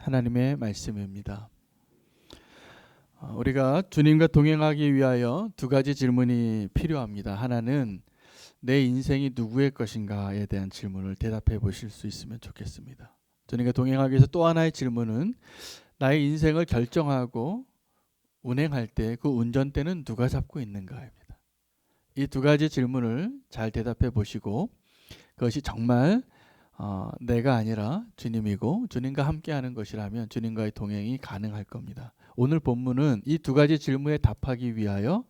하나님의 말씀입니다. 우리가 주님과 동행하기 위하여 두 가지 질문이 필요합니다. 하나는 내 인생이 누구의 것인가에 대한 질문을 대답해 보실 수 있으면 좋겠습니다. 주님과 동행하기 위해서 또 하나의 질문은 나의 인생을 결정하고 운행할 때 그 운전대는 누가 잡고 있는가입니다. 이 두 가지 질문을 잘 대답해 보시고 그것이 정말 내가 아니라 주님이고 주님과 함께하는 것이라면 주님과의 동행이 가능할 겁니다. 오늘 본문은 이 두 가지 질문에 답하기 위하여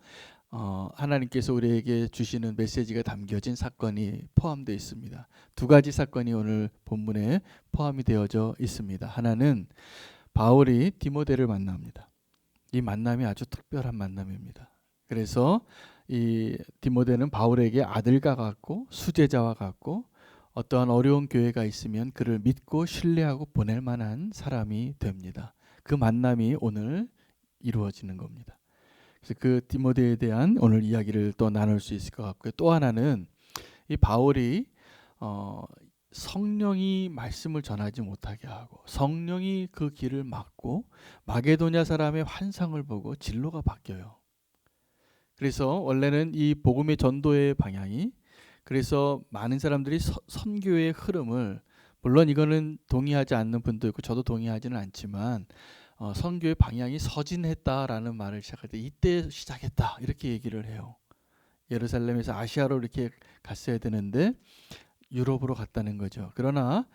하나님께서 우리에게 주시는 메시지가 담겨진 사건이 포함되어 있습니다. 두 가지 사건이 오늘 본문에 포함이 되어져 있습니다. 하나는 바울이 디모데를 만납니다. 이 만남이 아주 특별한 만남입니다. 그래서 이 디모데는 바울에게 아들과 같고 수제자와 같고 어떠한 어려운 교회가 있으면 그를 믿고 신뢰하고 보낼 만한 사람이 됩니다. 그 만남이 오늘 이루어지는 겁니다. 그래서 그 디모데에 대한 오늘 이야기를 또 나눌 수 있을 것 같고요. 또 하나는 이 바울이 성령이 말씀을 전하지 못하게 하고 성령이 그 길을 막고 마게도냐 사람의 환상을 보고 진로가 바뀌어요. 그래서 원래는 이 복음의 전도의 방향이 그래서 많은 사람들이 선교의 흐름을 물론 이거는 동의하지 않는 분도 있고 저도 동의하지는 않지만 선교의 방향이 서진했다라는 말을 시작할 때 이때 시작했다 이렇게 얘기를 해요. 예루살렘에서 아시아로 이렇게 갔어야 되는데 유럽으로 갔다는 거죠. 그러나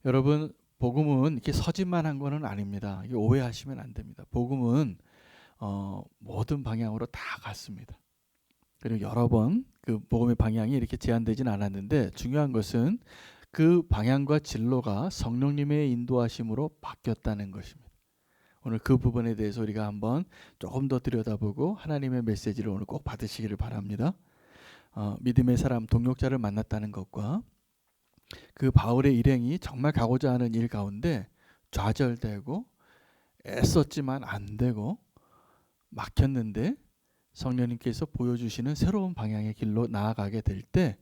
여러분 복음은 이렇게 서진만 한 거는 아닙니다. 이게 오해하시면 안 됩니다. 복음은 모든 방향으로 다 갔습니다. 그리고 여러 번 그 복음의 방향이 이렇게 제한되진 않았는데 중요한 것은 그 방향과 진로가 성령님의 인도하심으로 바뀌었다는 것입니다. 오늘 그 부분에 대해서 우리가 한번 조금 더 들여다보고 하나님의 메시지를 오늘 꼭 받으시기를 바랍니다. 믿음의 사람 동역자를 만났다는 것과 그 바울의 일행이 정말 가고자 하는 일 가운데 좌절되고 애썼지만 안 되고 막혔는데 성령님께서 보여주시는 새로운 방향의 길로 나아가게 될 때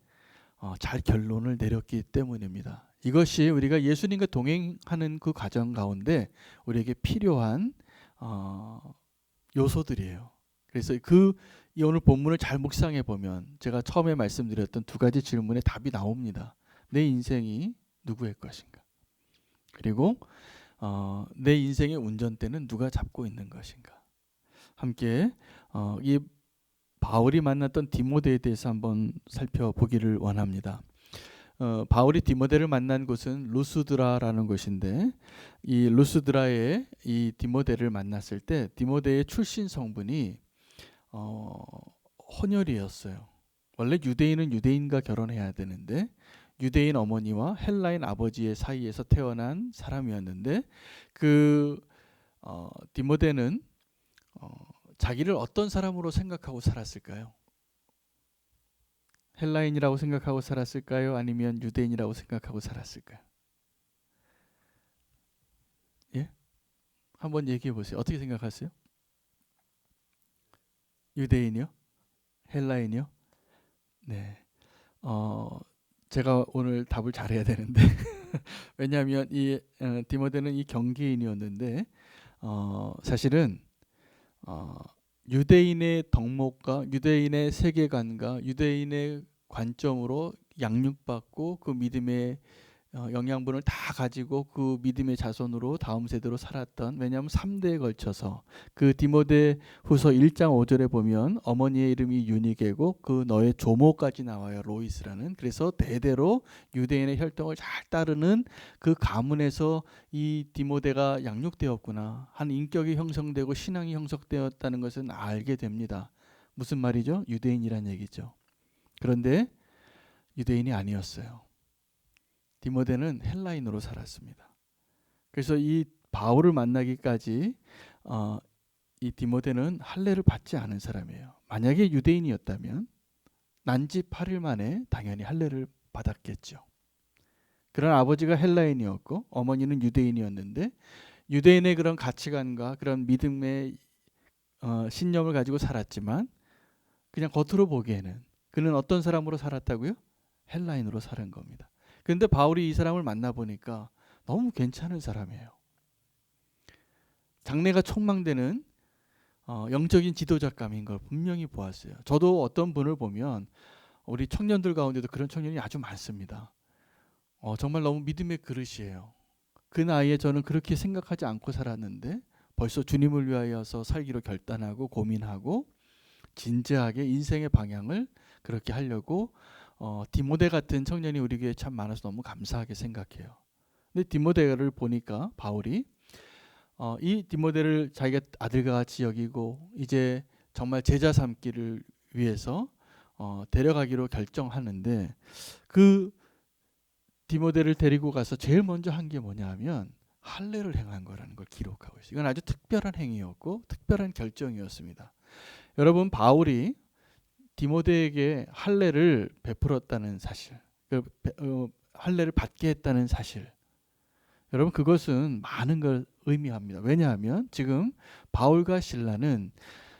잘 결론을 내렸기 때문입니다. 이것이 우리가 예수님과 동행하는 그 과정 가운데 우리에게 필요한 요소들이에요. 그래서 이 오늘 본문을 잘 묵상해 보면 제가 처음에 말씀드렸던 두 가지 질문에 답이 나옵니다. 내 인생이 누구의 것인가? 그리고 내 인생의 운전대는 누가 잡고 있는 것인가? 함께 이 바울이 만났던 디모데에 대해서 한번 살펴보기를 원합니다. 바울이 디모데를 만난 곳은 루스드라라는 곳인데 이 루스드라에 이 디모데를 만났을 때 디모데의 출신 성분이 혼혈이었어요. 원래 유대인은 유대인과 결혼해야 되는데 유대인 어머니와 헬라인 아버지의 사이에서 태어난 사람이었는데 그 디모데는 자기를 어떤 사람으로 생각하고 살았을까요? 헬라인이라고 생각하고 살았을까요? 아니면 유대인이라고 생각하고 살았을까요? 예? 한번 얘기해 보세요. 어떻게 생각하세요? 유대인이요? 헬라인이요? 네. 제가 오늘 답을 잘해야 되는데 왜냐하면 이 디모데는 이 경계인이었는데 사실은 유대인의 덕목과 유대인의 세계관과 유대인의 관점으로 양육받고 그 믿음의 영양분을 다 가지고 그 믿음의 자손으로 다음 세대로 살았던 왜냐하면 3대에 걸쳐서 그 디모데 후서 1장 5절에 보면 어머니의 이름이 유니게고 그 너의 조모까지 나와요. 로이스라는. 그래서 대대로 유대인의 혈통을 잘 따르는 그 가문에서 이 디모데가 양육되었구나. 한 인격이 형성되고 신앙이 형성되었다는 것은 알게 됩니다. 무슨 말이죠? 유대인이란 얘기죠. 그런데 유대인이 아니었어요. 디모데는 헬라인으로 살았습니다. 그래서 이 바울을 만나기까지 이 디모데는 할례를 받지 않은 사람이에요. 만약에 유대인이었다면 난지 8일 만에 당연히 할례를 받았겠죠. 그런 아버지가 헬라인이었고 어머니는 유대인이었는데 유대인의 그런 가치관과 그런 믿음의 신념을 가지고 살았지만 그냥 겉으로 보기에는 그는 어떤 사람으로 살았다고요? 헬라인으로 사는 겁니다. 그런데 바울이 이 사람을 만나보니까 너무 괜찮은 사람이에요. 장래가 촉망되는 영적인 지도자감인 걸 분명히 보았어요. 저도 어떤 분을 보면 우리 청년들 가운데도 그런 청년이 아주 많습니다. 정말 너무 믿음의 그릇이에요. 그 나이에 저는 그렇게 생각하지 않고 살았는데 벌써 주님을 위하여서 살기로 결단하고 고민하고 진지하게 인생의 방향을 그렇게 하려고 디모데 같은 청년이 우리 교회에 참 많아서 너무 감사하게 생각해요. 근데 디모데를 보니까 바울이 이 디모데를 자기가 아들과 같이 여기고 이제 정말 제자 삼기를 위해서 데려가기로 결정하는데 그 디모데를 데리고 가서 제일 먼저 한 게 뭐냐 하면 할례를 행한 거라는 걸 기록하고 있어요. 이건 아주 특별한 행위였고 특별한 결정이었습니다. 여러분, 바울이 디모데에게 할례를 베풀었다는 사실, 할례를 받게 했다는 사실, 여러분 그것은 많은 걸 의미합니다. 왜냐하면 지금 바울과 실라는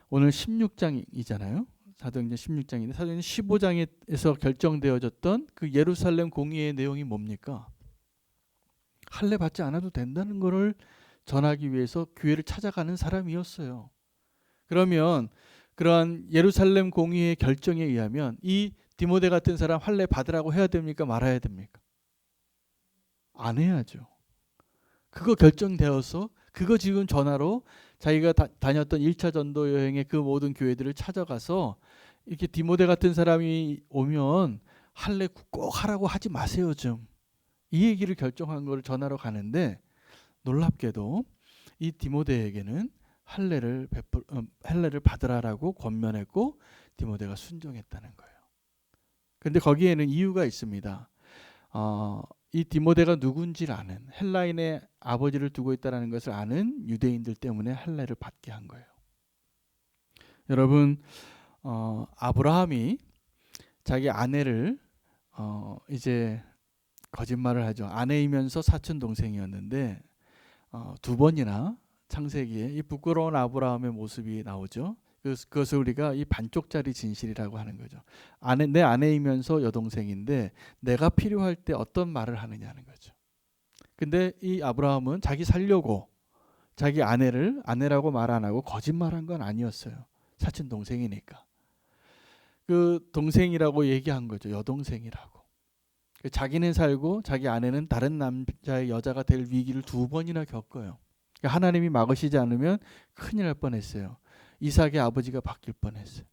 오늘 16장이잖아요. 사도행전 16장인데 사도행전 15장에서 결정되어졌던 그 예루살렘 공의의 내용이 뭡니까? 할례 받지 않아도 된다는 것을 전하기 위해서 교회를 찾아가는 사람이었어요. 그러면 그러한 예루살렘 공의의 결정에 의하면 이 디모데 같은 사람 할례 받으라고 해야 됩니까? 말아야 됩니까? 안 해야죠. 그거 결정되어서 그거 지금 전화로 자기가 다녔던 1차 전도 여행의 그 모든 교회들을 찾아가서 이렇게 디모데 같은 사람이 오면 할례 꼭 하라고 하지 마세요 좀. 이 얘기를 결정한 걸 전하러 가는데 놀랍게도 이 디모데에게는 할례를 받으라라고 권면했고 디모데가 순종했다는 거예요. 그런데 거기에는 이유가 있습니다. 이 디모데가 누군지를 아는, 헬라인의 아버지를 두고 있다는 것을 아는 유대인들 때문에 할례를 받게 한 거예요. 여러분, 아브라함이 자기 아내를 이제 거짓말을 하죠. 아내이면서 사촌 동생이었는데 두 번이나 창세기에 이 부끄러운 아브라함의 모습이 나오죠. 그것을 우리가 이 반쪽짜리 진실이라고 하는 거죠. 내 아내이면서 여동생인데 내가 필요할 때 어떤 말을 하느냐는 거죠. 근데 이 아브라함은 자기 살려고 자기 아내를 아내라고 말 안 하고 거짓말한 건 아니었어요. 사촌 동생이니까. 그 동생이라고 얘기한 거죠. 여동생이라고. 자기는 살고 자기 아내는 다른 남자의 여자가 될 위기를 두 번이나 겪어요. 하나님이 막으시지 않으면 큰일 날 뻔했어요. 이삭의 아버지가 바뀔 뻔했어요.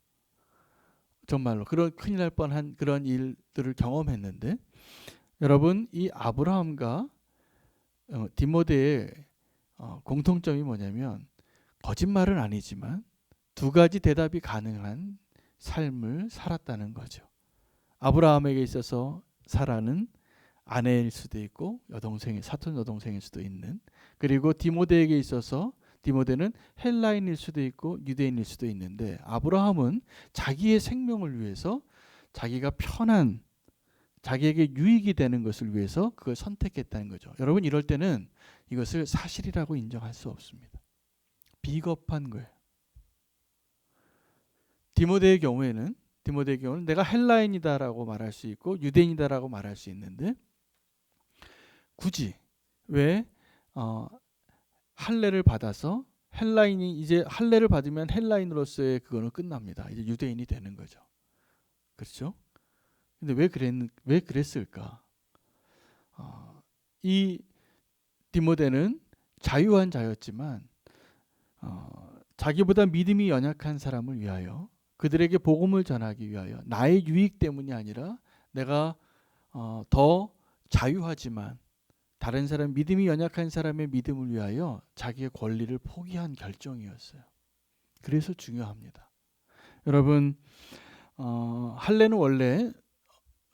정말로 그런 큰일 날 뻔한 그런 일들을 경험했는데 여러분, 이 아브라함과 디모데의 공통점이 뭐냐면 거짓말은 아니지만 두 가지 대답이 가능한 삶을 살았다는 거죠. 아브라함에게 있어서 사라는 아내일 수도 있고 사촌 여동생일 수도 있는, 그리고 디모데에게 있어서 디모데는 헬라인일 수도 있고 유대인일 수도 있는데 아브라함은 자기의 생명을 위해서 자기가 편한 자기에게 유익이 되는 것을 위해서 그걸 선택했다는 거죠. 여러분, 이럴 때는 이것을 사실이라고 인정할 수 없습니다. 비겁한 거예요. 디모데의 경우에는 내가 헬라인이다라고 말할 수 있고 유대인이다라고 말할 수 있는데 굳이 왜 할례를 받아서 헬라인이 이제 할례를 받으면 헬라인으로서의 그거는 끝납니다. 이제 유대인이 되는 거죠. 그렇죠? 근데 왜 그랬을까? 이 디모데는 자유한 자였지만 자기보다 믿음이 연약한 사람을 위하여 그들에게 복음을 전하기 위하여 나의 유익 때문이 아니라 내가 더 자유하지만 다른 사람 믿음이 연약한 사람의 믿음을 위하여 자기의 권리를 포기한 결정이었어요. 그래서 중요합니다. 여러분, 할례는 원래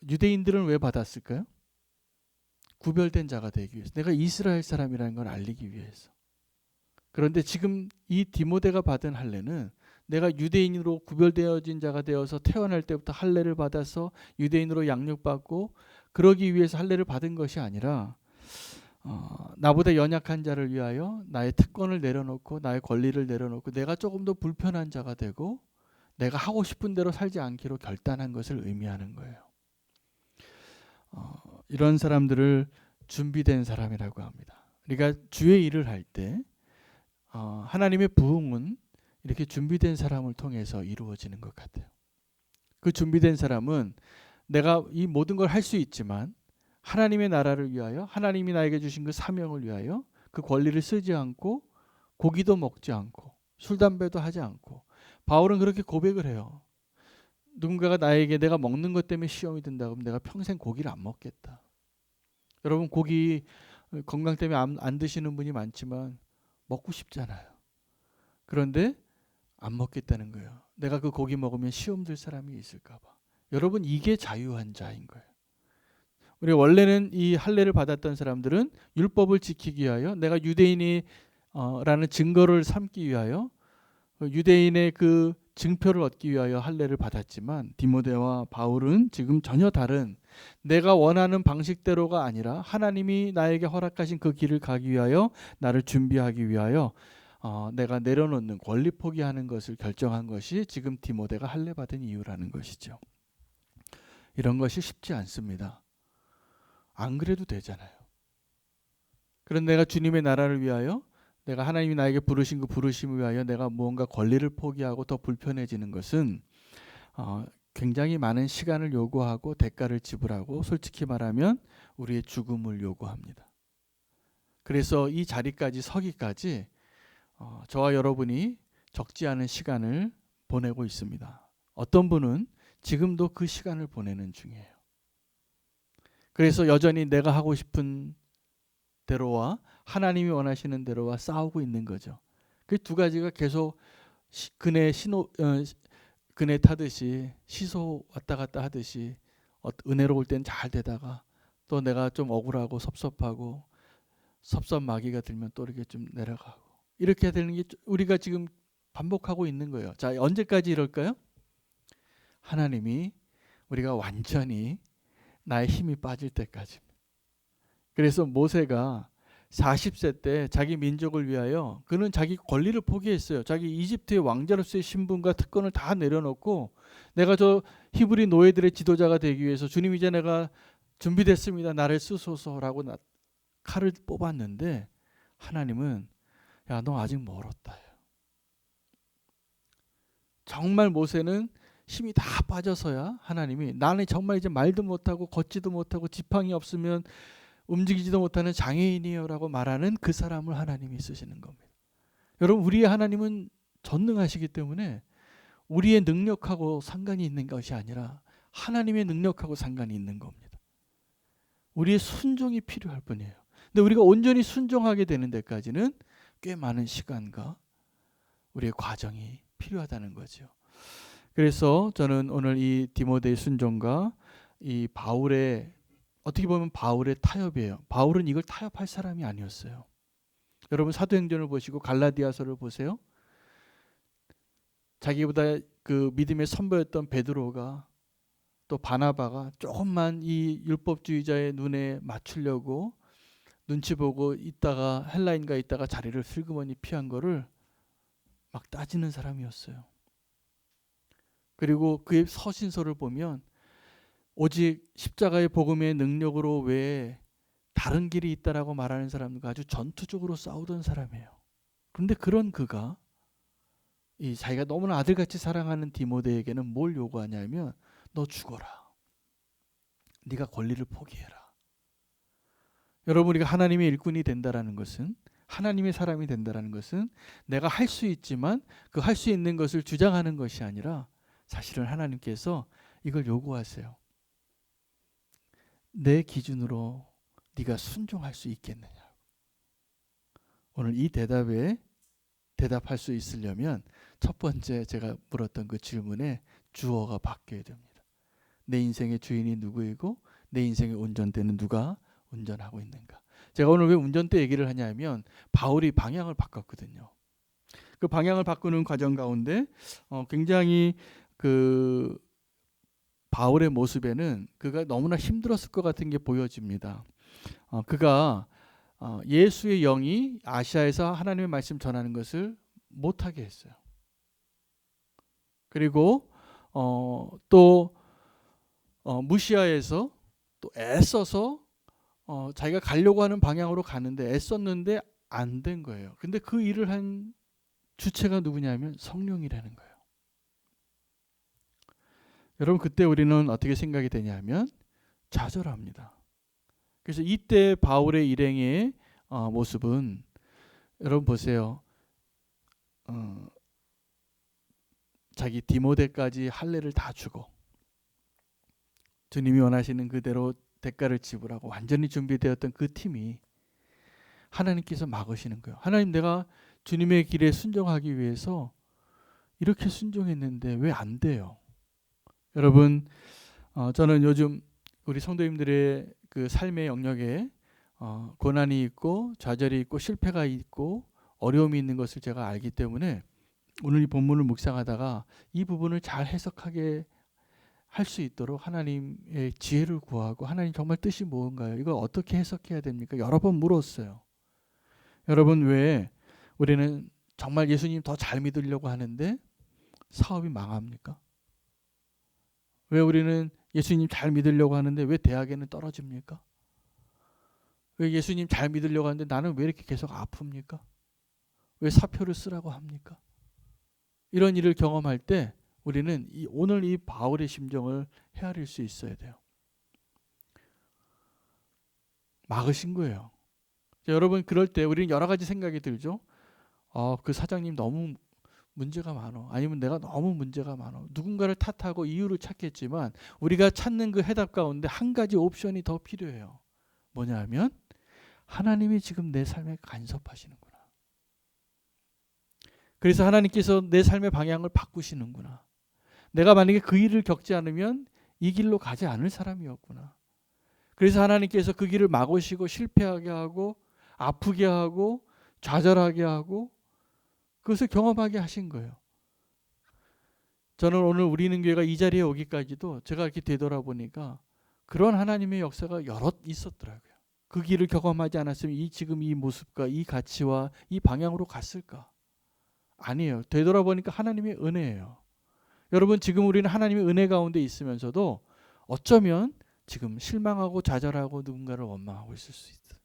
유대인들은 왜 받았을까요? 구별된 자가 되기 위해서, 내가 이스라엘 사람이라는 걸 알리기 위해서. 그런데 지금 이 디모데가 받은 할례는 내가 유대인으로 구별되어진 자가 되어서 태어날 때부터 할례를 받아서 유대인으로 양육받고 그러기 위해서 할례를 받은 것이 아니라 나보다 연약한 자를 위하여 나의 특권을 내려놓고 나의 권리를 내려놓고 내가 조금 더 불편한 자가 되고 내가 하고 싶은 대로 살지 않기로 결단한 것을 의미하는 거예요. 이런 사람들을 준비된 사람이라고 합니다. 우리가 주의 일을 할 때 하나님의 부흥은 이렇게 준비된 사람을 통해서 이루어지는 것 같아요. 그 준비된 사람은 내가 이 모든 걸 할 수 있지만 하나님의 나라를 위하여, 하나님이 나에게 주신 그 사명을 위하여 그 권리를 쓰지 않고 고기도 먹지 않고 술 담배도 하지 않고, 바울은 그렇게 고백을 해요. 누군가가 나에게 내가 먹는 것 때문에 시험이 든다 그러면 내가 평생 고기를 안 먹겠다. 여러분, 고기 건강 때문에 안 드시는 분이 많지만 먹고 싶잖아요. 그런데 안 먹겠다는 거예요. 내가 그 고기 먹으면 시험 들 사람이 있을까 봐. 여러분, 이게 자유한 자인 거예요. 우리 원래는 이 할례를 받았던 사람들은 율법을 지키기 위하여, 내가 유대인이 라는 증거를 삼기 위하여, 유대인의 그 증표를 얻기 위하여 할례를 받았지만, 디모데와 바울은 지금 전혀 다른, 내가 원하는 방식대로가 아니라 하나님이 나에게 허락하신 그 길을 가기 위하여, 나를 준비하기 위하여 내가 내려놓는, 권리 포기하는 것을 결정한 것이 지금 디모데가 할례 받은 이유라는 것이죠. 이런 것이 쉽지 않습니다. 안 그래도 되잖아요. 그런 내가 주님의 나라를 위하여, 내가 하나님이 나에게 부르신 그 부르심을 위하여 내가 무언가 권리를 포기하고 더 불편해지는 것은 굉장히 많은 시간을 요구하고 대가를 지불하고, 솔직히 말하면 우리의 죽음을 요구합니다. 그래서 이 자리까지 서기까지 저와 여러분이 적지 않은 시간을 보내고 있습니다. 어떤 분은 지금도 그 시간을 보내는 중이에요. 그래서 여전히 내가 하고 싶은 대로와 하나님이 원하시는 대로와 싸우고 있는 거죠. 그 두 가지가 계속 그네 타듯이 시소 왔다 갔다 하듯이, 은혜로울 땐 잘 되다가 또 내가 좀 억울하고 섭섭하고 섭섭마귀가 들면 또 이렇게 좀 내려가고, 이렇게 되는 게 우리가 지금 반복하고 있는 거예요. 자, 언제까지 이럴까요? 하나님이 우리가 완전히 나의 힘이 빠질 때까지입니다. 그래서 모세가 40세 때 자기 민족을 위하여 그는 자기 권리를 포기했어요. 자기 이집트의 왕자로서의 신분과 특권을 다 내려놓고, 내가 저 히브리 노예들의 지도자가 되기 위해서 주님 이제 내가 준비됐습니다. 나를 쓰소서라고 칼을 뽑았는데 하나님은 야, 너 아직 멀었다. 정말 모세는 힘이 다 빠져서야 하나님이, 나는 정말 이제 말도 못하고 걷지도 못하고 지팡이 없으면 움직이지도 못하는 장애인이요라고 말하는 그 사람을 하나님이 쓰시는 겁니다. 여러분, 우리의 하나님은 전능하시기 때문에 우리의 능력하고 상관이 있는 것이 아니라 하나님의 능력하고 상관이 있는 겁니다. 우리의 순종이 필요할 뿐이에요. 근데 우리가 온전히 순종하게 되는 데까지는 꽤 많은 시간과 우리의 과정이 필요하다는 거죠. 그래서 저는 오늘 이 디모데의 순종과 이 바울의, 어떻게 보면 바울의 타협이에요. 바울은 이걸 타협할 사람이 아니었어요. 여러분, 사도행전을 보시고 갈라디아서를 보세요. 자기보다 그 믿음의 선배였던 베드로가, 또 바나바가 조금만 이 율법주의자의 눈에 맞추려고 눈치 보고 있다가 헬라인과 있다가 자리를 슬그머니 피한 거를 막 따지는 사람이었어요. 그리고 그의 서신서를 보면 오직 십자가의 복음의 능력으로 외에 다른 길이 있다라고 말하는 사람과 아주 전투적으로 싸우던 사람이에요. 그런데 그런 그가 이 자기가 너무나 아들같이 사랑하는 디모데에게는 뭘 요구하냐면, 너 죽어라. 네가 권리를 포기해라. 여러분, 우리가 하나님의 일꾼이 된다라는 것은, 하나님의 사람이 된다라는 것은 내가 할 수 있지만 그 할 수 있는 것을 주장하는 것이 아니라, 사실은 하나님께서 이걸 요구하세요. 내 기준으로 네가 순종할 수 있겠느냐. 오늘 이 대답에 대답할 수 있으려면 첫 번째 제가 물었던 그 질문에 주어가 바뀌어야 됩니다. 내 인생의 주인이 누구이고 내 인생의 운전대는 누가 운전하고 있는가. 제가 오늘 왜 운전대 얘기를 하냐면, 바울이 방향을 바꿨거든요. 그 방향을 바꾸는 과정 가운데 굉장히 그 바울의 모습에는 그가 너무나 힘들었을 것 같은 게 보여집니다. 그가 예수의 영이 아시아에서 하나님의 말씀 전하는 것을 못하게 했어요. 그리고 또 무시아에서 또 애써서 자기가 가려고 하는 방향으로 가는데 애썼는데 안 된 거예요. 근데 그 일을 한 주체가 누구냐면 성령이라는 거예요. 여러분 그때 우리는 어떻게 생각이 되냐면 좌절합니다. 그래서 이때 바울의 일행의 모습은 여러분 보세요. 자기 디모데까지 할례를 다 주고 주님이 원하시는 그대로 대가를 지불하고 완전히 준비되었던 그 팀이 하나님께서 막으시는 거예요. 하나님, 내가 주님의 길에 순종하기 위해서 이렇게 순종했는데 왜 안 돼요? 여러분, 저는 요즘 우리 성도님들의 그 삶의 영역에 고난이 있고 좌절이 있고 실패가 있고 어려움이 있는 것을 제가 알기 때문에 오늘 이 본문을 묵상하다가 이 부분을 잘 해석하게 할 수 있도록 하나님의 지혜를 구하고, 하나님 정말 뜻이 뭔가요? 이걸 어떻게 해석해야 됩니까? 여러 번 물었어요. 여러분, 왜 우리는 정말 예수님 더 잘 믿으려고 하는데 사업이 망합니까? 왜 우리는 예수님 잘 믿으려고 하는데 왜 대학에는 떨어집니까? 왜 예수님 잘 믿으려고 하는데 나는 왜 이렇게 계속 아픕니까? 왜 사표를 쓰라고 합니까? 이런 일을 경험할 때 우리는 오늘 이 바울의 심정을 헤아릴 수 있어야 돼요. 막으신 거예요. 여러분, 그럴 때 우리는 여러 가지 생각이 들죠. 그 사장님 너무 문제가 많아. 아니면 내가 너무 문제가 많아. 누군가를 탓하고 이유를 찾겠지만 우리가 찾는 그 해답 가운데 한 가지 옵션이 더 필요해요. 뭐냐 하면 하나님이 지금 내 삶에 간섭하시는구나. 그래서 하나님께서 내 삶의 방향을 바꾸시는구나. 내가 만약에 그 일을 겪지 않으면 이 길로 가지 않을 사람이었구나. 그래서 하나님께서 그 길을 막으시고 실패하게 하고 아프게 하고 좌절하게 하고 그것을 경험하게 하신 거예요. 저는 오늘 우리는 교회가 이 자리에 오기까지도 제가 이렇게 되돌아보니까 그런 하나님의 역사가 여럿 있었더라고요. 그 길을 경험하지 않았으면 지금 이 모습과 이 가치와 이 방향으로 갔을까? 아니에요. 되돌아보니까 하나님의 은혜예요. 여러분, 지금 우리는 하나님의 은혜 가운데 있으면서도 어쩌면 지금 실망하고 좌절하고 누군가를 원망하고 있을 수 있어요.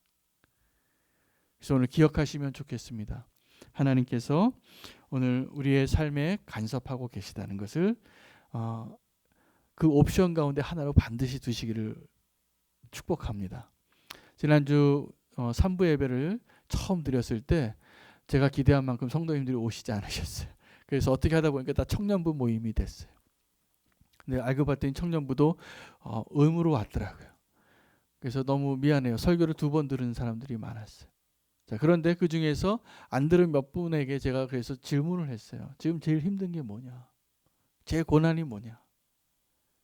그래서 오늘 기억하시면 좋겠습니다. 하나님께서 오늘 우리의 삶에 간섭하고 계시다는 것을 그 옵션 가운데 하나로 반드시 두시기를 축복합니다. 지난주 3부 예배를 처음 드렸을 때 제가 기대한 만큼 성도님들이 오시지 않으셨어요. 그래서 어떻게 하다 보니까 다 청년부 모임이 됐어요. 근데 알고 봤더니 청년부도 의무로 왔더라고요. 그래서 너무 미안해요. 설교를 2번 들은 사람들이 많았어요. 자, 그런데 그 중에서 안 들은 몇 분에게 제가 그래서 질문을 했어요. 지금 제일 힘든 게 뭐냐? 제 고난이 뭐냐?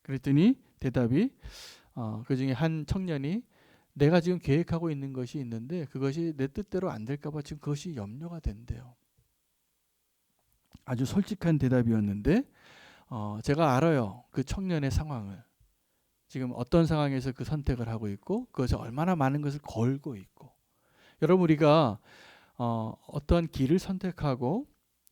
그랬더니 대답이 그 중에 한 청년이 내가 지금 계획하고 있는 것이 있는데 그것이 내 뜻대로 안 될까 봐 지금 그것이 염려가 된대요. 아주 솔직한 대답이었는데 제가 알아요. 그 청년의 상황을. 지금 어떤 상황에서 그 선택을 하고 있고 그것에 얼마나 많은 것을 걸고 있고. 여러분, 우리가 어떤 길을 선택하고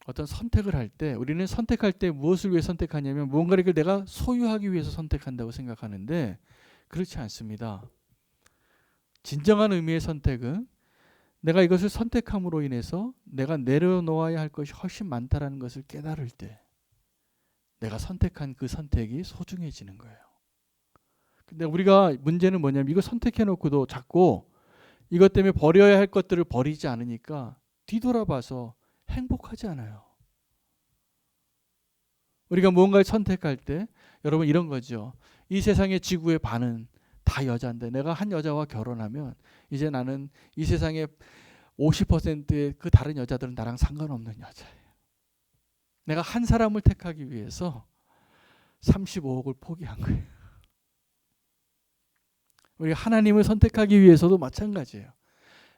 어떤 선택을 할 때 우리는 선택할 때 무엇을 위해 선택하냐면 무언가를 내가 소유하기 위해서 선택한다고 생각하는데 그렇지 않습니다. 진정한 의미의 선택은 내가 이것을 선택함으로 인해서 내가 내려놓아야 할 것이 훨씬 많다는 것을 깨달을 때 내가 선택한 그 선택이 소중해지는 거예요. 근데 우리가 문제는 뭐냐면 이거 선택해놓고도 자꾸 이것 때문에 버려야 할 것들을 버리지 않으니까 뒤돌아봐서 행복하지 않아요. 우리가 무언가를 선택할 때 여러분 이런 거죠. 이 세상의 지구의 반은 다 여자인데 내가 한 여자와 결혼하면 이제 나는 이 세상의 50%의 그 다른 여자들은 나랑 상관없는 여자예요. 내가 한 사람을 택하기 위해서 35억을 포기한 거예요. 우리가 하나님을 선택하기 위해서도 마찬가지예요.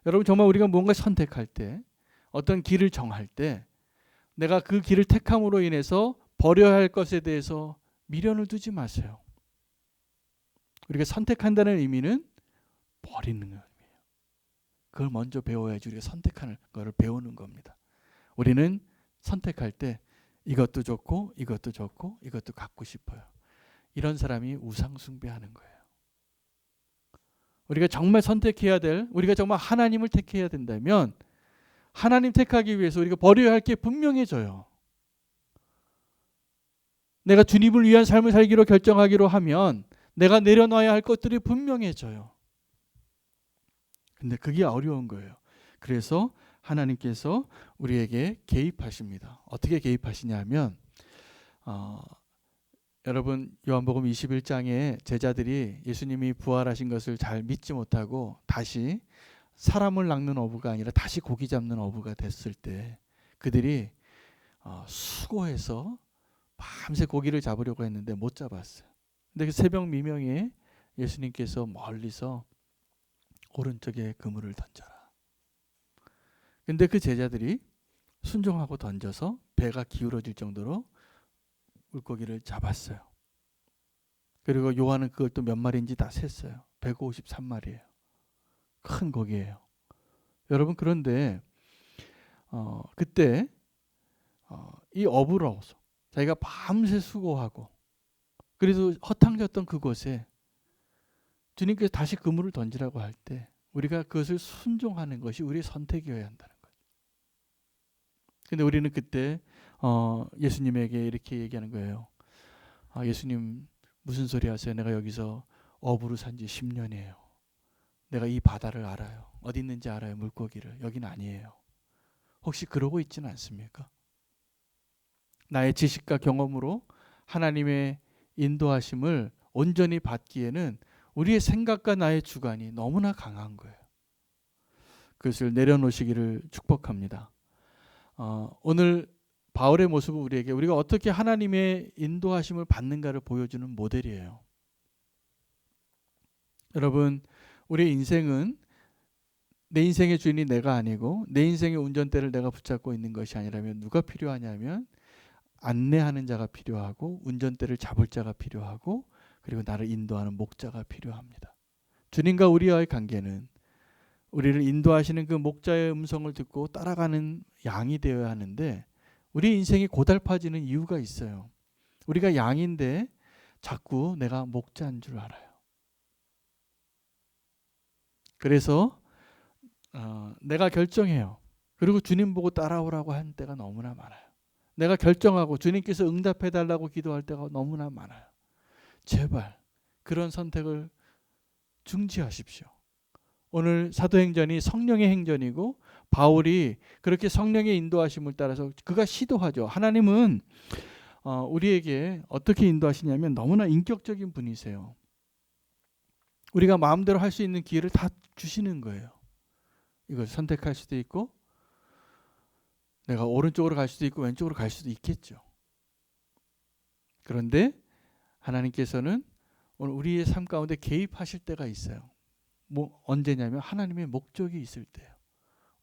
여러분, 정말 우리가 뭔가 선택할 때 어떤 길을 정할 때 내가 그 길을 택함으로 인해서 버려야 할 것에 대해서 미련을 두지 마세요. 우리가 선택한다는 의미는 버리는 의미예요. 그걸 먼저 배워야지 우리가 선택하는 것을 배우는 겁니다. 우리는 선택할 때 이것도 좋고 이것도 좋고 이것도 갖고 싶어요. 이런 사람이 우상 숭배하는 거예요. 우리가 정말 선택해야 될, 우리가 정말 하나님을 택해야 된다면 하나님 택하기 위해서 우리가 버려야 할 게 분명해져요. 내가 주님을 위한 삶을 살기로 결정하기로 하면 내가 내려놔야 할 것들이 분명해져요. 근데 그게 어려운 거예요. 그래서 하나님께서 우리에게 개입하십니다. 어떻게 개입하시냐면 여러분 요한복음 21장에 제자들이 예수님이 부활하신 것을 잘 믿지 못하고 다시 사람을 낚는 어부가 아니라 다시 고기 잡는 어부가 됐을 때 그들이 수고해서 밤새 고기를 잡으려고 했는데 못 잡았어요. 근데 그 새벽 미명에 예수님께서 멀리서 오른쪽에 그물을 던져라. 근데 그 제자들이 순종하고 던져서 배가 기울어질 정도로 물고기를 잡았어요. 그리고 요한은 그걸 또 몇 마리인지 다 셌어요. 153마리예요. 큰 고기예요. 여러분 그런데 그때 이 어부로서 자기가 밤새 수고하고 그래도 허탕쳤던 그곳에 주님께서 다시 그물을 던지라고 할 때 우리가 그것을 순종하는 것이 우리의 선택이어야 한다는 거죠. 근데 우리는 그때 예수님에게 이렇게 얘기하는 거예요. 예수님 무슨 소리 하세요? 내가 여기서 어부로 산 지 10년이에요. 내가 이 바다를 알아요. 어디 있는지 알아요. 물고기를. 여기는 아니에요. 혹시 그러고 있지는 않습니까? 나의 지식과 경험으로 하나님의 인도하심을 온전히 받기에는 우리의 생각과 나의 주관이 너무나 강한 거예요. 그것을 내려놓으시기를 축복합니다. 오늘 바울의 모습은 우리가 어떻게 하나님의 인도하심을 받는가를 보여주는 모델이에요. 여러분 우리의 인생은 내 인생의 주인이 내가 아니고 내 인생의 운전대를 내가 붙잡고 있는 것이 아니라면 누가 필요하냐면 안내하는 자가 필요하고 운전대를 잡을 자가 필요하고 그리고 나를 인도하는 목자가 필요합니다. 주님과 우리와의 관계는 우리를 인도하시는 그 목자의 음성을 듣고 따라가는 양이 되어야 하는데 우리 인생이 고달파지는 이유가 있어요. 우리가 양인데 자꾸 내가 목자인 줄 알아요. 그래서 내가 결정해요. 그리고 주님 보고 따라오라고 하는 때가 너무나 많아요. 내가 결정하고 주님께서 응답해달라고 기도할 때가 너무나 많아요. 제발 그런 선택을 중지하십시오. 오늘 사도행전이 성령의 행전이고 바울이 그렇게 성령의 인도하심을 따라서 그가 시도하죠. 하나님은 우리에게 어떻게 인도하시냐면 너무나 인격적인 분이세요. 우리가 마음대로 할 수 있는 기회를 다 주시는 거예요. 이걸 선택할 수도 있고 내가 오른쪽으로 갈 수도 있고 왼쪽으로 갈 수도 있겠죠. 그런데 하나님께서는 오늘 우리의 삶 가운데 개입하실 때가 있어요. 언제냐면 하나님의 목적이 있을 때요.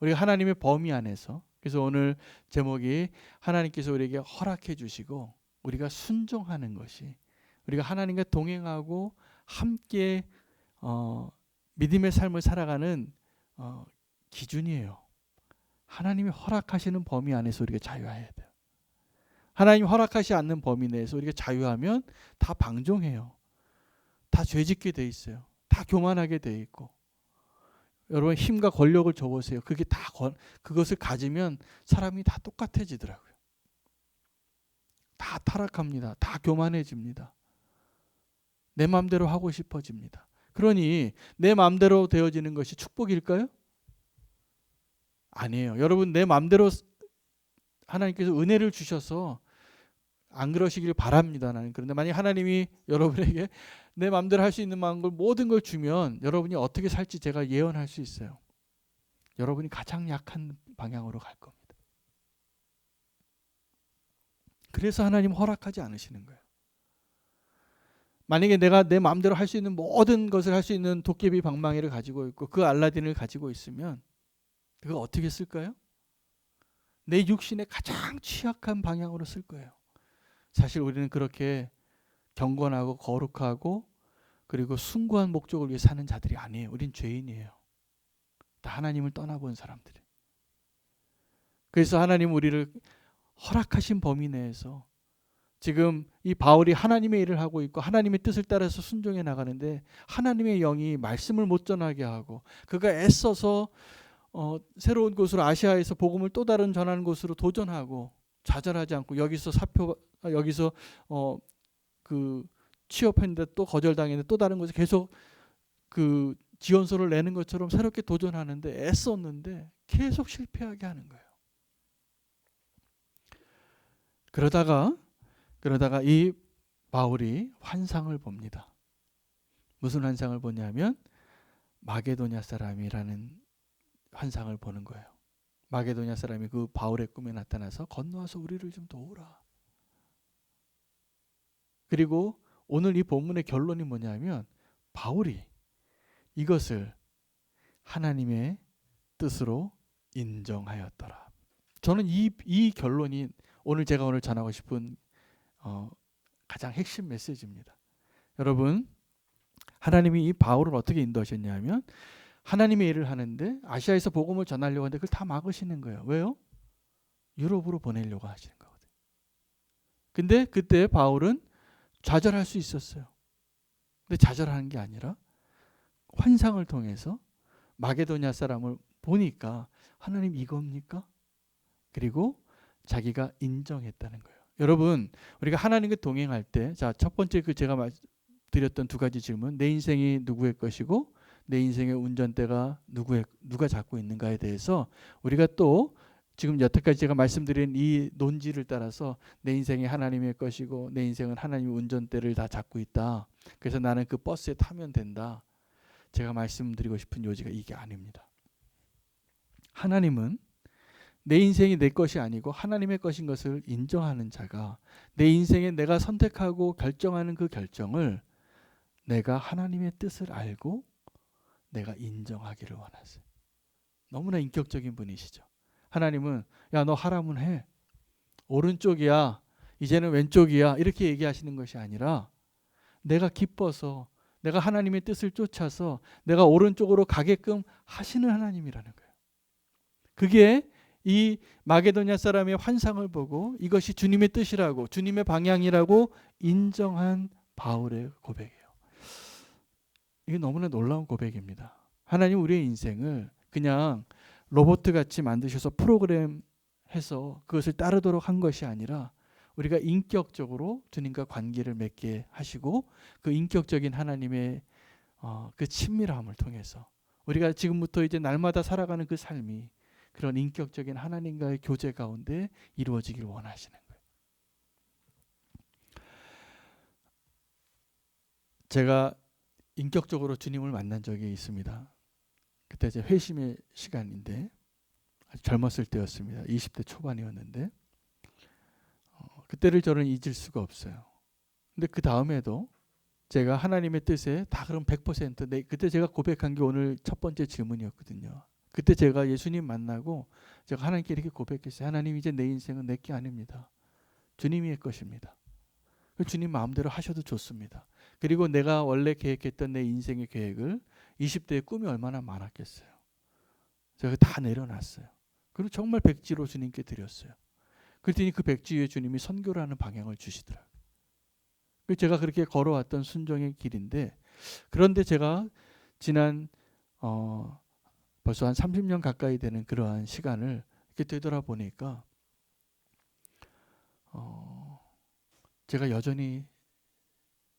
우리가 하나님의 범위 안에서. 그래서 오늘 제목이 하나님께서 우리에게 허락해 주시고 우리가 순종하는 것이 우리가 하나님과 동행하고 함께 믿음의 삶을 살아가는 기준이에요. 하나님이 허락하시는 범위 안에서 우리가 자유해야 돼요. 하나님이 허락하지 않는 범위 내에서 우리가 자유하면 다 방종해요. 다 죄짓게 돼 있어요. 다 교만하게 돼 있고. 여러분 힘과 권력을 줘보세요. 그게 다 그것을 가지면 사람이 다 똑같아지더라고요. 다 타락합니다. 다 교만해집니다. 내 마음대로 하고 싶어집니다. 그러니 내 마음대로 되어지는 것이 축복일까요? 아니에요. 여러분 내 마음대로 하나님께서 은혜를 주셔서 안 그러시길 바랍니다. 나는. 그런데 만약 하나님이 여러분에게 내 마음대로 할 수 있는 모든 걸 주면 여러분이 어떻게 살지 제가 예언할 수 있어요. 여러분이 가장 약한 방향으로 갈 겁니다. 그래서 하나님 허락하지 않으시는 거예요. 만약에 내가 내 마음대로 할 수 있는 모든 것을 할 수 있는 도깨비 방망이를 가지고 있고 그 알라딘을 가지고 있으면 그거 어떻게 쓸까요? 내 육신의 가장 취약한 방향으로 쓸 거예요. 사실 우리는 그렇게 경건하고 거룩하고 그리고 숭고한 목적을 위해 사는 자들이 아니에요. 우린 죄인이에요. 다 하나님을 떠나본 사람들이. 그래서 하나님 우리를 허락하신 범위 내에서 지금 이 바울이 하나님의 일을 하고 있고 하나님의 뜻을 따라서 순종해 나가는데 하나님의 영이 말씀을 못 전하게 하고 그가 애써서 새로운 곳으로 아시아에서 복음을 또 다른 전하는 곳으로 도전하고 좌절하지 않고 여기서 그 취업했는데 또 거절당했는데 또 다른 곳에 계속 그 지원서를 내는 것처럼 새롭게 도전하는데 애썼는데 계속 실패하게 하는 거예요. 그러다가 이 바울이 환상을 봅니다. 무슨 환상을 보냐면 마게도냐 사람이라는 환상을 보는 거예요. 마게도냐 사람이 그 바울의 꿈에 나타나서 건너와서 우리를 좀 도우라. 그리고 오늘 이 본문의 결론이 뭐냐면 바울이 이것을 하나님의 뜻으로 인정하였더라. 저는 이 결론이 제가 오늘 전하고 싶은 가장 핵심 메시지입니다. 여러분, 하나님이 이 바울을 어떻게 인도하셨냐면 하나님의 일을 하는데 아시아에서 복음을 전하려고 하는데 그걸 다 막으시는 거예요. 왜요? 유럽으로 보내려고 하시는 거거든요. 근데 그때 바울은 좌절할 수 있었어요. 근데 좌절하는 게 아니라 환상을 통해서 마게도냐 사람을 보니까 하나님 이겁니까? 그리고 자기가 인정했다는 거예요. 여러분, 우리가 하나님과 동행할 때, 자, 첫 번째 제가 드렸던 두 가지 질문, 내 인생이 누구의 것이고 내 인생의 운전대가 누가 잡고 있는가에 대해서 우리가 또 지금 여태까지 제가 말씀드린 이 논지를 따라서 내 인생이 하나님의 것이고 내 인생은 하나님의 운전대를 다 잡고 있다. 그래서 나는 그 버스에 타면 된다. 제가 말씀드리고 싶은 요지가 이게 아닙니다. 하나님은 내 인생이 내 것이 아니고 하나님의 것인 것을 인정하는 자가 내 인생에 내가 선택하고 결정하는 그 결정을 내가 하나님의 뜻을 알고 내가 인정하기를 원하세요. 너무나 인격적인 분이시죠. 하나님은 야, 너 하라면 해. 오른쪽이야. 이제는 왼쪽이야. 이렇게 얘기하시는 것이 아니라 내가 기뻐서 내가 하나님의 뜻을 쫓아서 내가 오른쪽으로 가게끔 하시는 하나님이라는 거예요. 그게 이 마게도냐 사람의 환상을 보고 이것이 주님의 뜻이라고 주님의 방향이라고 인정한 바울의 고백이에요. 이게 너무나 놀라운 고백입니다. 하나님 우리의 인생을 그냥 로봇같이 만드셔서 프로그램해서 그것을 따르도록 한 것이 아니라 우리가 인격적으로 주님과 관계를 맺게 하시고 그 인격적인 하나님의 그 친밀함을 통해서 우리가 지금부터 이제 날마다 살아가는 그 삶이 그런 인격적인 하나님과의 교제 가운데 이루어지길 원하시는 거예요. 제가 인격적으로 주님을 만난 적이 있습니다. 그때 이제 회심의 시간인데 아주 젊었을 때였습니다. 20대 초반이었는데 그때를 저는 잊을 수가 없어요. 근데 그 다음에도 제가 하나님의 뜻에 다 그럼 100% 그때 제가 고백한 게 오늘 첫 번째 질문이었거든요. 그때 제가 예수님 만나고 제가 하나님께 이렇게 고백했어요. 하나님 이제 내 인생은 내 게 아닙니다. 주님의 것입니다. 주님 마음대로 하셔도 좋습니다. 그리고 내가 원래 계획했던 내 인생의 계획을 20대의 꿈이 얼마나 많았겠어요. 제가 다 내려놨어요. 그리고 정말 백지로 주님께 드렸어요. 그랬더니 그 백지 위에 주님이 선교라는 방향을 주시더라고요. 제가 그렇게 걸어왔던 순종의 길인데 그런데 제가 지난 벌써 한 30년 가까이 되는 그러한 시간을 이렇게 되돌아보니까 제가 여전히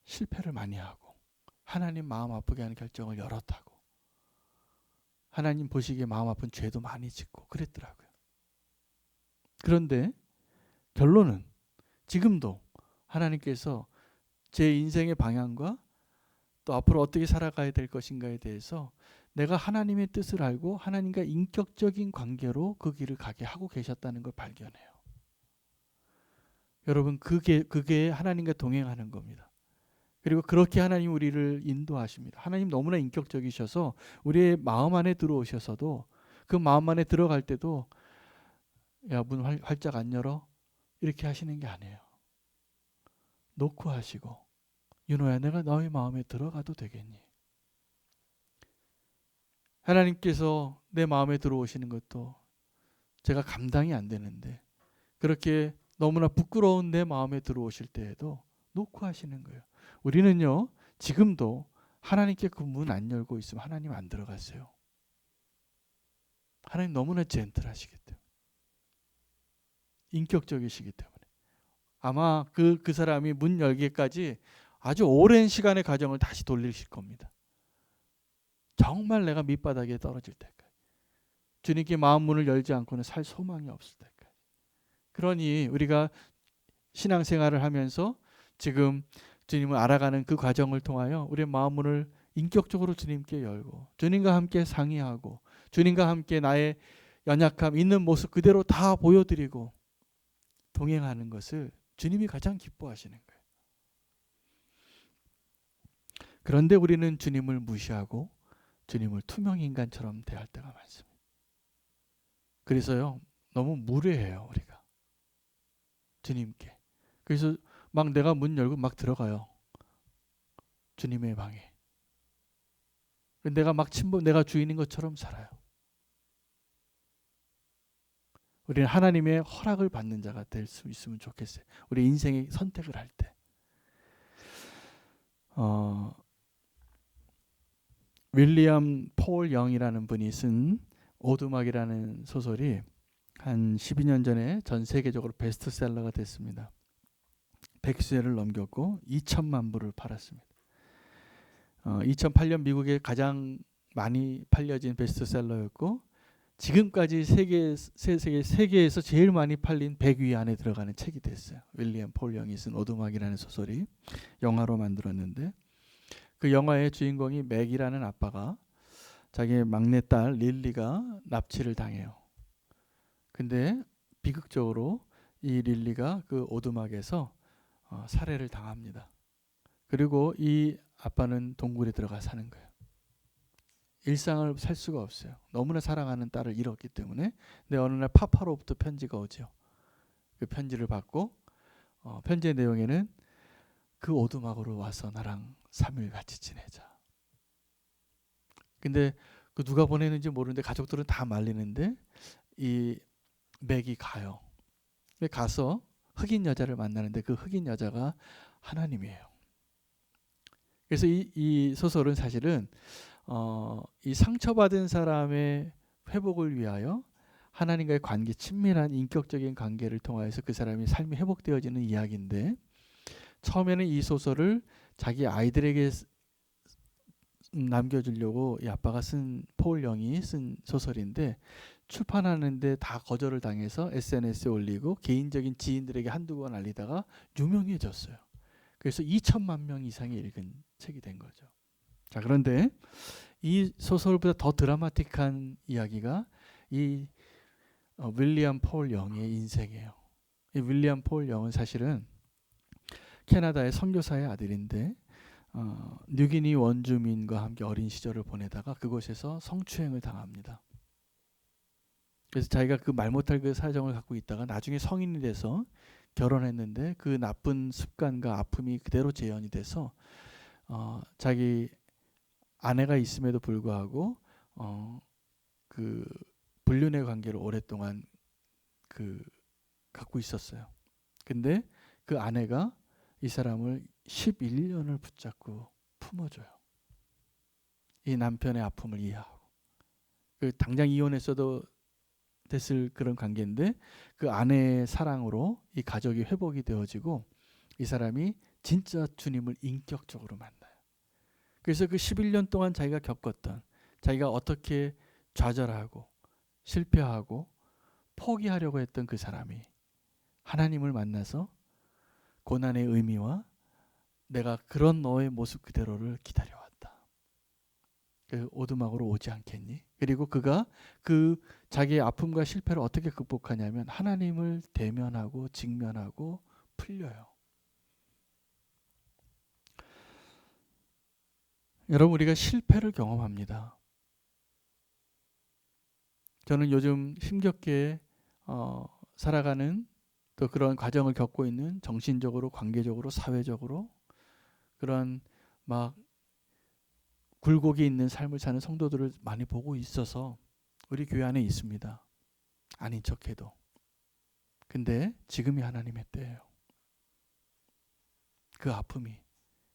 실패를 많이 하고 하나님 마음 아프게 하는 결정을 여러 하고 하나님 보시기에 마음 아픈 죄도 많이 짓고 그랬더라고요. 그런데 결론은 지금도 하나님께서 제 인생의 방향과 또 앞으로 어떻게 살아가야 될 것인가에 대해서 내가 하나님의 뜻을 알고 하나님과 인격적인 관계로 그 길을 가게 하고 계셨다는 걸 발견해요. 여러분 그게 하나님과 동행하는 겁니다. 그리고 그렇게 하나님 우리를 인도하십니다. 하나님 너무나 인격적이셔서 우리의 마음 안에 들어오셔서도 그 마음 안에 들어갈 때도 야, 문 활짝 안 열어? 이렇게 하시는 게 아니에요. 놓고 하시고 윤호야 내가 너의 마음에 들어가도 되겠니? 하나님께서 내 마음에 들어오시는 것도 제가 감당이 안 되는데 그렇게 너무나 부끄러운 내 마음에 들어오실 때에도 놓고 하시는 거예요. 우리는요 지금도 하나님께 그 문 안 열고 있으면 하나님 안 들어가세요. 하나님 너무나 젠틀하시기 때문에, 인격적이시기 때문에 아마 그 사람이 문 열기까지 아주 오랜 시간의 과정을 다시 돌리실 겁니다. 정말 내가 밑바닥에 떨어질 때까지, 주님께 마음 문을 열지 않고는 살 소망이 없을 때까지. 그러니 우리가 신앙생활을 하면서 지금 주님을 알아가는 그 과정을 통하여 우리의 마음 문을 인격적으로 주님께 열고, 주님과 함께 상의하고, 주님과 함께 나의 연약함 있는 모습 그대로 다 보여드리고 동행하는 것을 주님이 가장 기뻐하시는 거예요. 그런데 우리는 주님을 무시하고 주님을 투명인간처럼 대할 때가 많습니다. 그래서요, 너무 무례해요, 우리가 주님께. 그래서 막 내가 문 열고 막 들어가요, 주님의 방에. 내가 막 내가 주인인 것처럼 살아요. 우리는 하나님의 허락을 받는 자가 될 수 있으면 좋겠어요, 우리 인생의 선택을 할 때. 윌리엄 폴 영이라는 분이 쓴 오두막이라는 소설이 한 12년 전에 전 세계적으로 베스트셀러가 됐습니다. 100수회를 넘겼고 2천만 부를 팔았습니다. 2008년 미국에 가장 많이 팔려진 베스트셀러였고, 지금까지 세계에서 제일 많이 팔린 100위 안에 들어가는 책이 됐어요. 윌리엄 폴 영이 쓴 오두막이라는 소설이 영화로 만들었는데, 그 영화의 주인공이 맥이라는 아빠가 자기의 막내딸 릴리가 납치를 당해요. 근데 비극적으로 이 릴리가 그 오두막에서 살해를 당합니다. 그리고 이 아빠는 동굴에 들어가 사는 거예요. 일상을 살 수가 없어요. 너무나 사랑하는 딸을 잃었기 때문에. 근데 어느 날 파파로부터 편지가 오죠. 그 편지를 받고 편지의 내용에는 그 오두막으로 와서 나랑 3일 같이 지내자. 근데 그 누가 보내는지 모르는데 가족들은 다 말리는데 이 맥이 가요. 가서 흑인 여자를 만나는데 그 흑인 여자가 하나님이에요. 그래서 이 소설은 사실은 이 상처받은 사람의 회복을 위하여 하나님과의 관계, 친밀한 인격적인 관계를 통해서 그 사람이 삶이 회복되어지는 이야기인데, 처음에는 이 소설을 자기 아이들에게 남겨주려고 이 아빠가 쓴, 폴 영이 쓴 소설인데, 출판하는데 다 거절을 당해서 SNS에 올리고 개인적인 지인들에게 한두 권 알리다가 유명해졌어요. 그래서 2천만 명 이상이 읽은 책이 된 거죠. 자, 그런데 이 소설보다 더 드라마틱한 이야기가 이 윌리엄 폴 영의 인생이에요. 이 윌리엄 폴 영은 사실은 캐나다의 선교사의 아들인데 뉴기니 원주민과 함께 어린 시절을 보내다가 그곳에서 성추행을 당합니다. 그래서 자기가 그 말 못할 그 사정을 갖고 있다가 나중에 성인이 돼서 결혼했는데 그 나쁜 습관과 아픔이 그대로 재현이 돼서 자기 아내가 있음에도 불구하고 그 불륜의 관계를 오랫동안 갖고 있었어요. 근데 그 아내가 이 사람을 11년을 붙잡고 품어줘요. 이 남편의 아픔을 이해하고. 당장 이혼했어도 됐을 그런 관계인데 그 아내의 사랑으로 이 가족이 회복이 되어지고 이 사람이 진짜 주님을 인격적으로 만나요. 그래서 그 11년 동안 자기가 겪었던, 자기가 어떻게 좌절하고 실패하고 포기하려고 했던 그 사람이 하나님을 만나서 고난의 의미와 내가 그런 너의 모습 그대로를 기다려왔다. 그 오두막으로 오지 않겠니? 그리고 그가 그 자기의 아픔과 실패를 어떻게 극복하냐면 하나님을 대면하고 직면하고 풀려요. 여러분, 우리가 실패를 경험합니다. 저는 요즘 힘겹게 살아가는, 또 그런 과정을 겪고 있는, 정신적으로, 관계적으로, 사회적으로 그런 막 굴곡이 있는 삶을 사는 성도들을 많이 보고 있어서 우리 교회 안에 있습니다. 아닌 척해도. 근데 지금이 하나님의 때예요. 그 아픔이,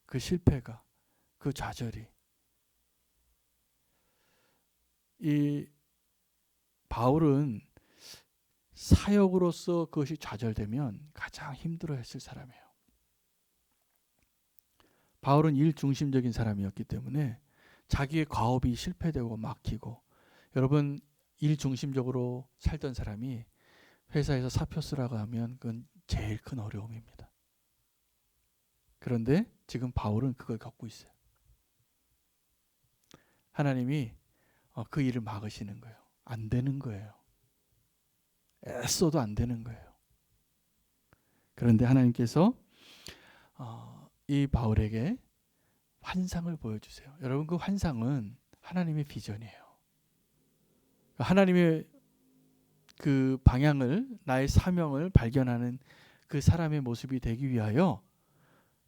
그 실패가, 그 좌절이, 이 바울은 사역으로서 그것이 좌절되면 가장 힘들어했을 사람이에요. 바울은 일 중심적인 사람이었기 때문에 자기의 과업이 실패되고 막히고, 여러분 일 중심적으로 살던 사람이 회사에서 사표 쓰라고 하면 그건 제일 큰 어려움입니다. 그런데 지금 바울은 그걸 겪고 있어요. 하나님이 그 일을 막으시는 거예요. 안 되는 거예요. 애써도 안 되는 거예요. 그런데 하나님께서 이 바울에게 환상을 보여주세요. 여러분, 그 환상은 하나님의 비전이에요. 하나님의 그 방향을, 나의 사명을 발견하는 그 사람의 모습이 되기 위하여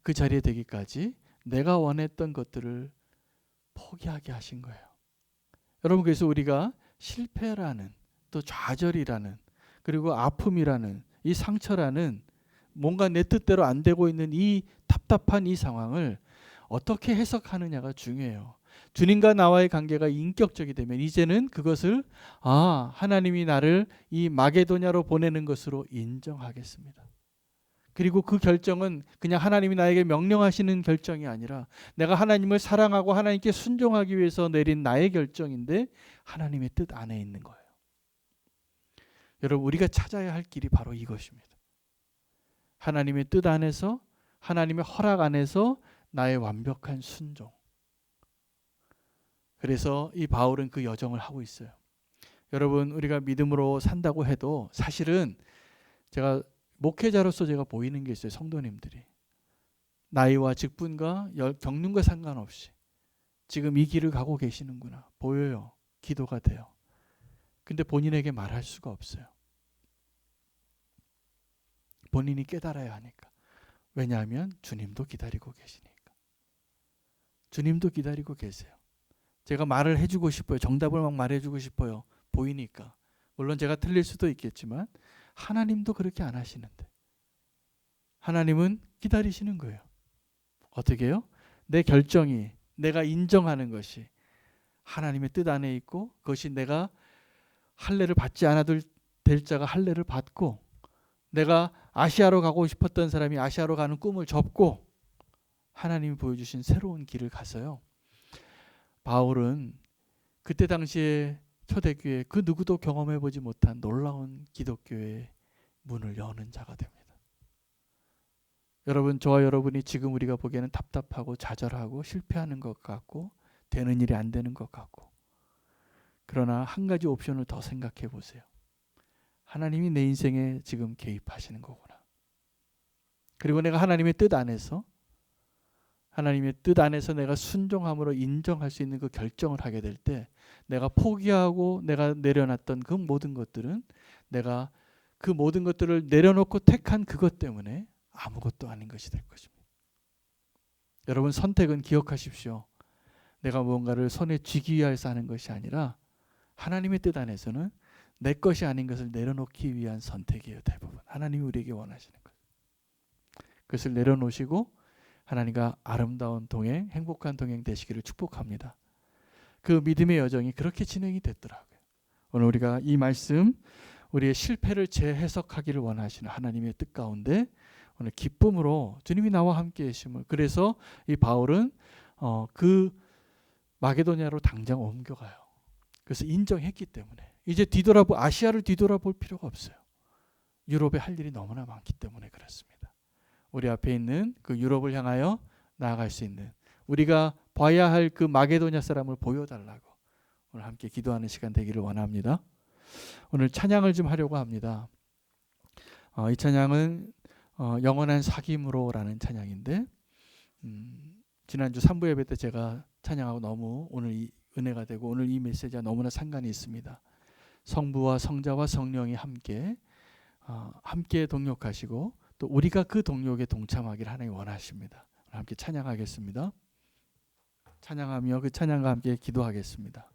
그 자리에 되기까지 내가 원했던 것들을 포기하게 하신 거예요. 여러분, 그래서 우리가 실패라는, 또 좌절이라는, 그리고 아픔이라는, 이 상처라는, 뭔가 내 뜻대로 안 되고 있는 이 답답한 이 상황을 어떻게 해석하느냐가 중요해요. 주님과 나와의 관계가 인격적이 되면 이제는 그것을 하나님이 나를 이 마게도냐로 보내는 것으로 인정하겠습니다. 그리고 그 결정은 그냥 하나님이 나에게 명령하시는 결정이 아니라 내가 하나님을 사랑하고 하나님께 순종하기 위해서 내린 나의 결정인데 하나님의 뜻 안에 있는 거예요. 여러분, 우리가 찾아야 할 길이 바로 이것입니다. 하나님의 뜻 안에서, 하나님의 허락 안에서 나의 완벽한 순종. 그래서 이 바울은 그 여정을 하고 있어요. 여러분, 우리가 믿음으로 산다고 해도 사실은 제가 목회자로서 제가 보이는 게 있어요. 성도님들이 나이와 직분과 경륜과 상관없이 지금 이 길을 가고 계시는구나 보여요. 기도가 돼요. 근데 본인에게 말할 수가 없어요. 본인이 깨달아야 하니까. 왜냐하면 주님도 기다리고 계시니까. 주님도 기다리고 계세요. 제가 말을 해주고 싶어요. 정답을 막 말해주고 싶어요. 보이니까. 물론 제가 틀릴 수도 있겠지만 하나님도 그렇게 안 하시는데 하나님은 기다리시는 거예요. 어떻게 해요? 내 결정이, 내가 인정하는 것이 하나님의 뜻 안에 있고, 그것이 내가 할례를 받지 않아도 될 자가 할례를 받고, 내가 아시아로 가고 싶었던 사람이 아시아로 가는 꿈을 접고 하나님이 보여주신 새로운 길을 가서요. 바울은 그때 당시에 초대교회 그 누구도 경험해보지 못한 놀라운 기독교의 문을 여는 자가 됩니다. 여러분, 저와 여러분이 지금 우리가 보기에는 답답하고 좌절하고 실패하는 것 같고 되는 일이 안 되는 것 같고, 그러나 한 가지 옵션을 더 생각해 보세요. 하나님이 내 인생에 지금 개입하시는 거구나. 그리고 내가 하나님의 뜻 안에서, 하나님의 뜻 안에서 내가 순종함으로 인정할 수 있는 그 결정을 하게 될 때 내가 포기하고 내가 내려놨던 그 모든 것들은 내가 그 모든 것들을 내려놓고 택한 그것 때문에 아무것도 아닌 것이 될 것입니다. 여러분, 선택은 기억하십시오. 내가 무언가를 손에 쥐기 위해서 하는 것이 아니라 하나님의 뜻 안에서는 내 것이 아닌 것을 내려놓기 위한 선택이에요. 대부분 하나님이 우리에게 원하시는 것. 그것을 내려놓으시고 하나님과 아름다운 동행, 행복한 동행 되시기를 축복합니다. 그 믿음의 여정이 그렇게 진행이 됐더라고요. 오늘 우리가 이 말씀, 우리의 실패를 재해석하기를 원하시는 하나님의 뜻 가운데 오늘 기쁨으로 주님이 나와 함께 계심을, 그래서 이 바울은 그 마게도냐로 당장 옮겨가요. 그래서 인정했기 때문에 이제 아시아를 뒤돌아볼 필요가 없어요. 유럽에 할 일이 너무나 많기 때문에 그렇습니다. 우리 앞에 있는 그 유럽을 향하여 나아갈 수 있는, 우리가 봐야 할 그 마게도냐 사람을 보여달라고 오늘 함께 기도하는 시간 되기를 원합니다. 오늘 찬양을 좀 하려고 합니다. 이 찬양은 영원한 사귐으로라는 찬양인데, 지난주 3부 예배 때 제가 찬양하고 너무 오늘 이 은혜가 되고 오늘 이 메시지와 너무나 상관이 있습니다. 성부와 성자와 성령이 함께 동력하시고 또 우리가 그 동력에 동참하기를 하나님 원하십니다. 함께 찬양하겠습니다. 찬양하며 그 찬양과 함께 기도하겠습니다.